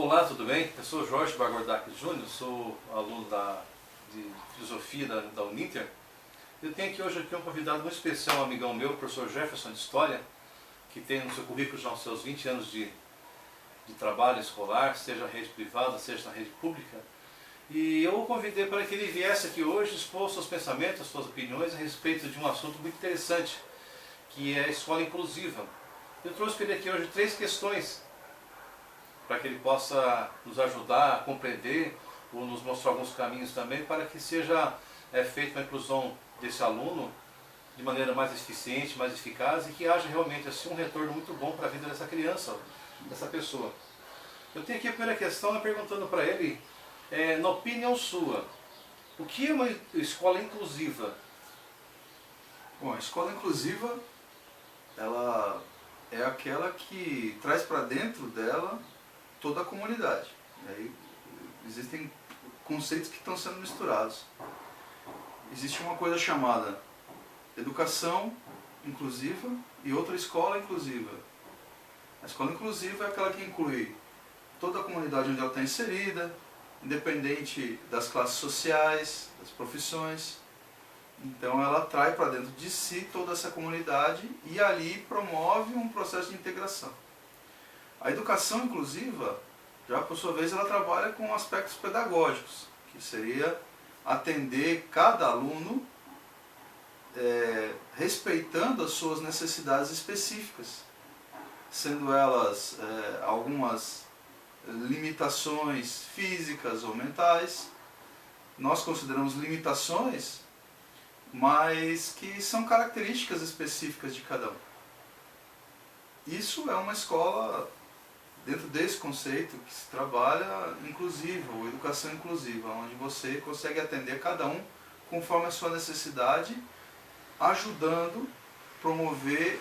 Olá, tudo bem? Eu sou Jorge Bagordac Júnior, sou aluno de Filosofia da Uninter. Eu tenho aqui hoje um convidado muito especial, um amigão meu, o professor Jefferson de História, que tem no seu currículo já os seus 20 anos de trabalho escolar, seja na rede privada, seja na rede pública. E eu o convidei para que ele viesse aqui hoje expor seus pensamentos, suas opiniões a respeito de um assunto muito interessante, que é a escola inclusiva. Eu trouxe para ele aqui hoje 3 questões, para que ele possa nos ajudar a compreender ou nos mostrar alguns caminhos também para que seja feita a inclusão desse aluno de maneira mais eficiente, mais eficaz e que haja realmente assim um retorno muito bom para a vida dessa criança, dessa pessoa. Eu tenho aqui a primeira questão perguntando para ele, na opinião sua, o que é uma escola inclusiva? Bom, a escola inclusiva, ela é aquela que traz para dentro dela toda a comunidade. E aí existem conceitos que estão sendo misturados. Existe uma coisa chamada educação inclusiva e outra escola inclusiva. A escola inclusiva é aquela que inclui toda a comunidade onde ela está inserida, independente das classes sociais, das profissões. Então ela atrai para dentro de si toda essa comunidade e ali promove um processo de integração. A educação inclusiva, já por sua vez, ela trabalha com aspectos pedagógicos, que seria atender cada aluno respeitando as suas necessidades específicas, sendo elas algumas limitações físicas ou mentais. Nós consideramos limitações, mas que são características específicas de cada um. Isso é uma escola, dentro desse conceito que se trabalha, inclusiva, ou educação inclusiva, onde você consegue atender cada um conforme a sua necessidade, ajudando a promover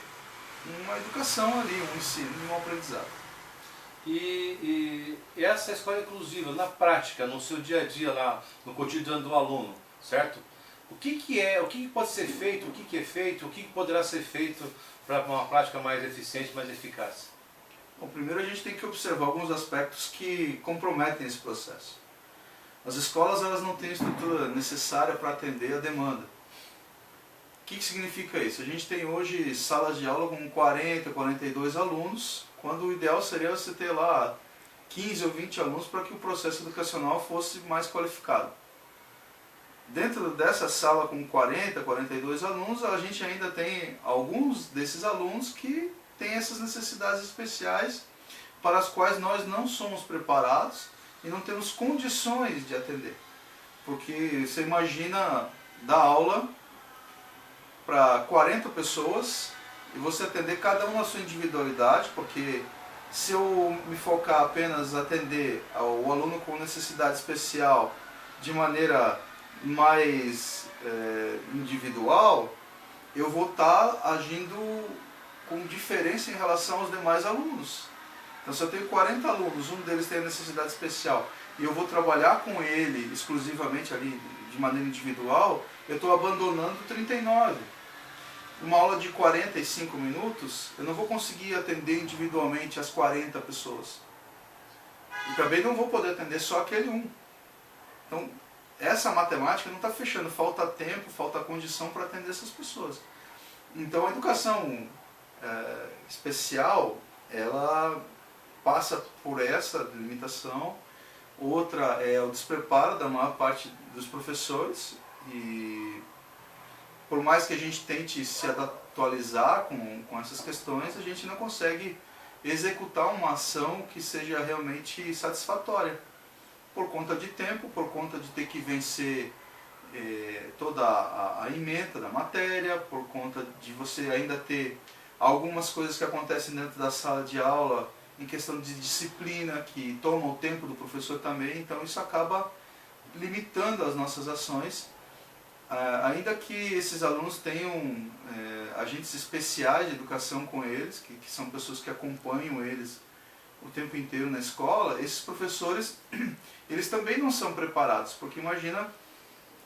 uma educação ali, um ensino e um aprendizado. E essa escola inclusiva, na prática, no seu dia a dia, lá, no cotidiano do aluno, certo? O que pode ser feito, o que é feito, o que poderá ser feito para uma prática mais eficiente, mais eficaz? Bom, primeiro a gente tem que observar alguns aspectos que comprometem esse processo. As escolas elas não têm a estrutura necessária para atender a demanda. O que significa isso? A gente tem hoje salas de aula com 40, 42 alunos, quando o ideal seria você ter lá 15 ou 20 alunos para que o processo educacional fosse mais qualificado. Dentro dessa sala com 40, 42 alunos, a gente ainda tem alguns desses alunos que têm essas necessidades especiais para as quais nós não somos preparados e não temos condições de atender. Porque você imagina dar aula para 40 pessoas e você atender cada um na sua individualidade, porque se eu me focar apenas atender o aluno com necessidade especial de maneira mais individual, eu vou estar agindo com diferença em relação aos demais alunos. Então, se eu tenho 40 alunos, um deles tem necessidade especial, e eu vou trabalhar com ele exclusivamente ali de maneira individual, eu estou abandonando 39. Uma aula de 45 minutos, eu não vou conseguir atender individualmente as 40 pessoas. E também não vou poder atender só aquele um. Então, essa matemática não está fechando, falta tempo, falta condição para atender essas pessoas. Então a educação especial, ela passa por essa limitação. Outra é o despreparo da maior parte dos professores, e por mais que a gente tente se atualizar com essas questões, a gente não consegue executar uma ação que seja realmente satisfatória. Por conta de tempo, por conta de ter que vencer toda a ementa da matéria, por conta de você ainda ter algumas coisas que acontecem dentro da sala de aula em questão de disciplina, que tomam o tempo do professor também, então isso acaba limitando as nossas ações, ainda que esses alunos tenham agentes especiais de educação com eles, que são pessoas que acompanham eles o tempo inteiro na escola. Esses professores, eles também não são preparados, porque imagina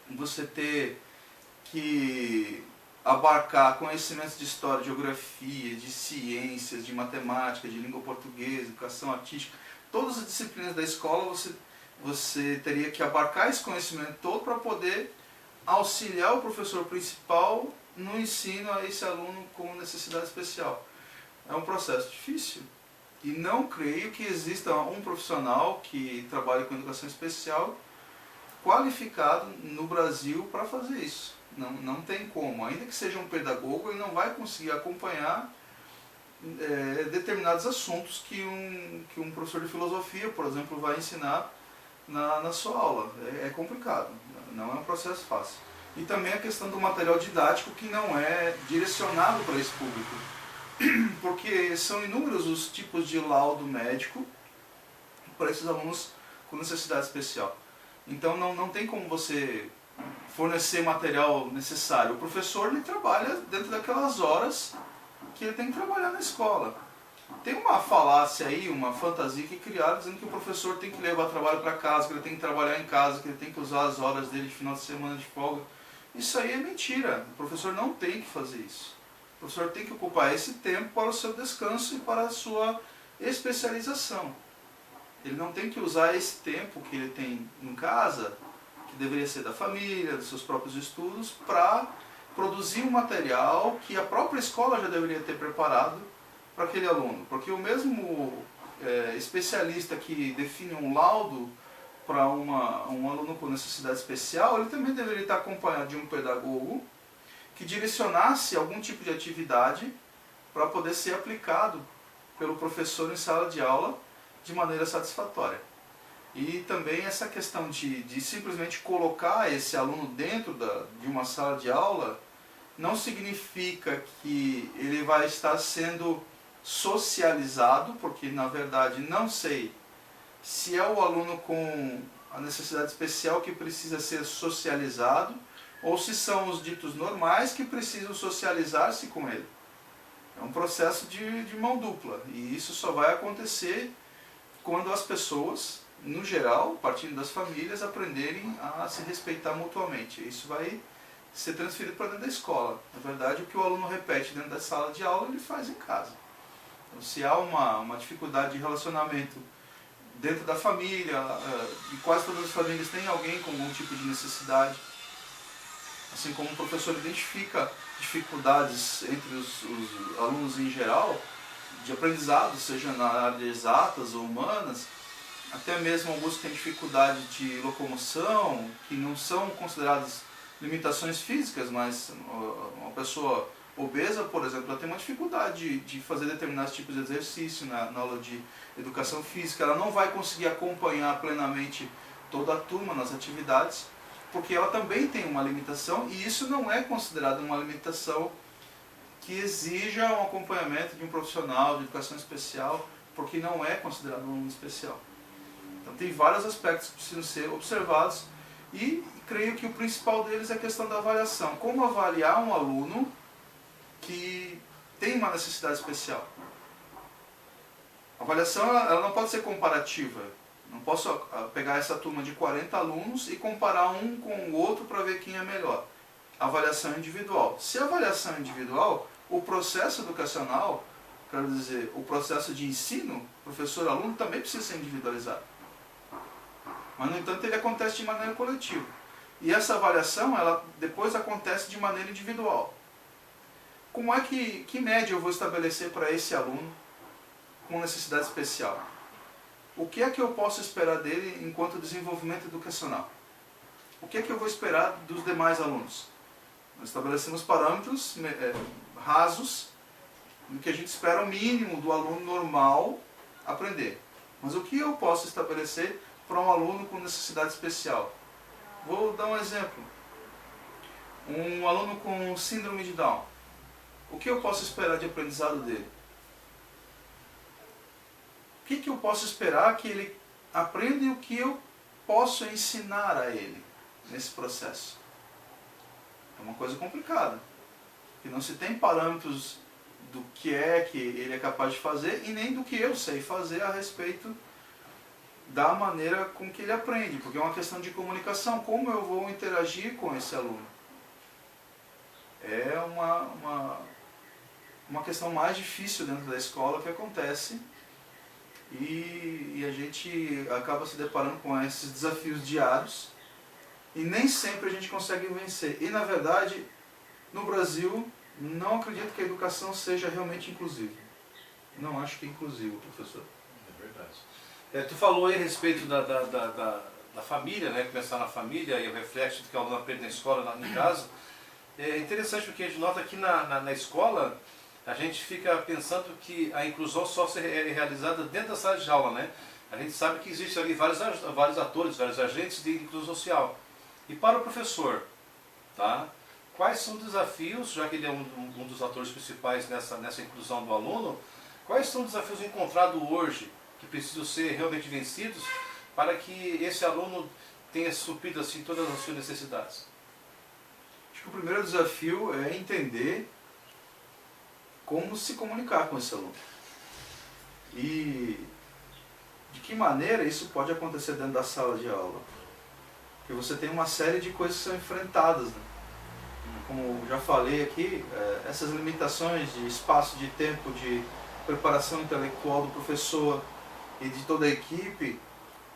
você ter que abarcar conhecimentos de história, de geografia, de ciências, de matemática, de língua portuguesa, educação artística, todas as disciplinas da escola você teria que abarcar esse conhecimento todo para poder auxiliar o professor principal no ensino a esse aluno com necessidade especial. É um processo difícil. E não creio que exista um profissional que trabalhe com educação especial qualificado no Brasil para fazer isso. Não tem como. Ainda que seja um pedagogo, ele não vai conseguir acompanhar determinados assuntos que um professor de filosofia, por exemplo, vai ensinar na sua aula. É complicado, não é um processo fácil. E também a questão do material didático, que não é direcionado para esse público. Porque são inúmeros os tipos de laudo médico para esses alunos com necessidade especial. Então não tem como você fornecer material necessário. O professor ele trabalha dentro daquelas horas que ele tem que trabalhar na escola. Tem uma falácia aí, uma fantasia que criaram dizendo que o professor tem que levar trabalho para casa, que ele tem que trabalhar em casa, que ele tem que usar as horas dele de final de semana de folga. Isso aí é mentira. O professor não tem que fazer isso. O professor tem que ocupar esse tempo para o seu descanso e para a sua especialização. Ele não tem que usar esse tempo que ele tem em casa, que deveria ser da família, dos seus próprios estudos, para produzir um material que a própria escola já deveria ter preparado para aquele aluno. Porque o mesmo especialista que define um laudo para um aluno com necessidade especial, ele também deveria estar acompanhado de um pedagogo que direcionasse algum tipo de atividade para poder ser aplicado pelo professor em sala de aula de maneira satisfatória. E também essa questão de simplesmente colocar esse aluno dentro de uma sala de aula não significa que ele vai estar sendo socializado, porque na verdade não sei se é o aluno com a necessidade especial que precisa ser socializado ou se são os ditos normais que precisam socializar-se com ele. É um processo de mão dupla e isso só vai acontecer quando as pessoas, no geral, partindo das famílias, aprenderem a se respeitar mutuamente. Isso vai ser transferido para dentro da escola. Na verdade, o que o aluno repete dentro da sala de aula, ele faz em casa. Então, se há uma dificuldade de relacionamento dentro da família, e quase todas as famílias têm alguém com algum tipo de necessidade, assim como o professor identifica dificuldades entre os alunos em geral, de aprendizado, seja na área de exatas ou humanas, até mesmo alguns que têm dificuldade de locomoção, que não são consideradas limitações físicas, mas uma pessoa obesa, por exemplo, ela tem uma dificuldade de fazer determinados tipos de exercício na aula de educação física, ela não vai conseguir acompanhar plenamente toda a turma nas atividades, porque ela também tem uma limitação, e isso não é considerado uma limitação que exija um acompanhamento de um profissional de educação especial, porque não é considerado um aluno especial. Então tem vários aspectos que precisam ser observados, e creio que o principal deles é a questão da avaliação. Como avaliar um aluno que tem uma necessidade especial? A avaliação ela não pode ser comparativa. Não posso pegar essa turma de 40 alunos e comparar um com o outro para ver quem é melhor. A avaliação é individual. Se a avaliação é individual, o processo educacional, quero dizer, o processo de ensino, professor-aluno, também precisa ser individualizado. Mas, no entanto, ele acontece de maneira coletiva. E essa avaliação, ela depois acontece de maneira individual. Como é que média eu vou estabelecer para esse aluno com necessidade especial? O que é que eu posso esperar dele enquanto desenvolvimento educacional? O que é que eu vou esperar dos demais alunos? Nós estabelecemos parâmetros rasos, no que a gente espera o mínimo do aluno normal aprender. Mas o que eu posso estabelecer para um aluno com necessidade especial? Vou dar um exemplo. Um aluno com síndrome de Down. O que eu posso esperar de aprendizado dele? O que eu posso esperar que ele aprenda e o que eu posso ensinar a ele nesse processo? É uma coisa complicada. Porque não se tem parâmetros do que ele é capaz de fazer e nem do que eu sei fazer a respeito da maneira com que ele aprende. Porque é uma questão de comunicação. Como eu vou interagir com esse aluno? É uma questão mais difícil dentro da escola que acontece e a gente acaba se deparando com esses desafios diários e nem sempre a gente consegue vencer. E na verdade, no Brasil, não acredito que a educação seja realmente inclusiva. Não acho que é inclusivo, professor. É verdade. Tu falou aí a respeito da família, né? Começar na família e o reflexo do que o aluno aprende na escola, em casa. É interessante porque a gente nota que na escola a gente fica pensando que a inclusão só é realizada dentro da sala de aula, né? A gente sabe que existem ali vários atores, vários agentes de inclusão social. E para o professor, tá? Quais são os desafios, já que ele é um dos atores principais nessa inclusão do aluno, quais são os desafios encontrados hoje que precisam ser realmente vencidos para que esse aluno tenha suprido assim, todas as suas necessidades? Acho que o primeiro desafio é entender como se comunicar com esse aluno. E de que maneira isso pode acontecer dentro da sala de aula. Porque você tem uma série de coisas que são enfrentadas, né? Como já falei aqui, essas limitações de espaço, de tempo, de preparação intelectual do professor e de toda a equipe,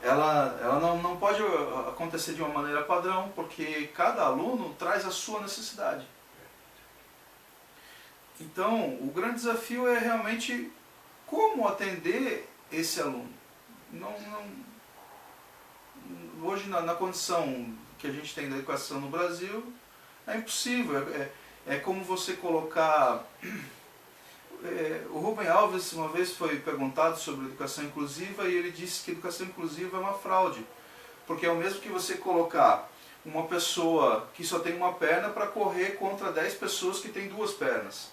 ela não pode acontecer de uma maneira padrão, porque cada aluno traz a sua necessidade. Então, o grande desafio é realmente como atender esse aluno. Hoje, na condição que a gente tem da educação no Brasil, é impossível. É como você colocar... o Rubem Alves uma vez foi perguntado sobre educação inclusiva e ele disse que educação inclusiva é uma fraude. Porque é o mesmo que você colocar uma pessoa que só tem uma perna para correr contra 10 pessoas que têm 2 pernas.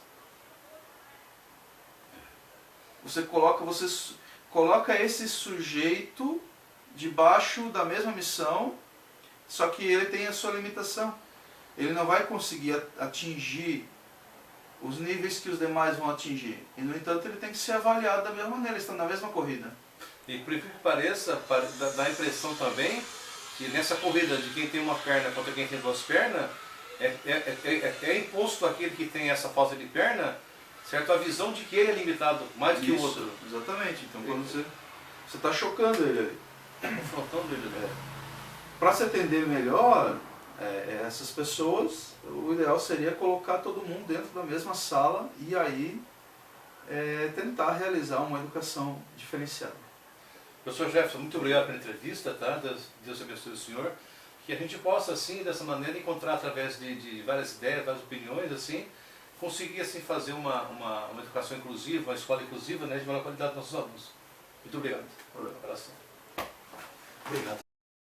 Você coloca esse sujeito debaixo da mesma missão, só que ele tem a sua limitação. Ele não vai conseguir atingir os níveis que os demais vão atingir. E, no entanto, ele tem que ser avaliado da mesma maneira, eles estão na mesma corrida. E por que pareça, dá a impressão também que nessa corrida de quem tem uma perna contra quem tem 2 pernas, é imposto àquele que tem essa falta de perna, certo? A visão de que ele é limitado mais do que o outro. Exatamente. Então, quando você está chocando ele ali. Confrontando ele ali. Para se atender melhor essas pessoas, o ideal seria colocar todo mundo dentro da mesma sala e aí tentar realizar uma educação diferenciada. Professor Jefferson, muito obrigado pela entrevista, tá? Deus abençoe o senhor. Que a gente possa, assim, dessa maneira, encontrar através de várias ideias, várias opiniões, assim, conseguir assim, fazer uma educação inclusiva, uma escola inclusiva, né, de maior qualidade para os nossos alunos. Muito obrigado. Um abraço. Obrigado.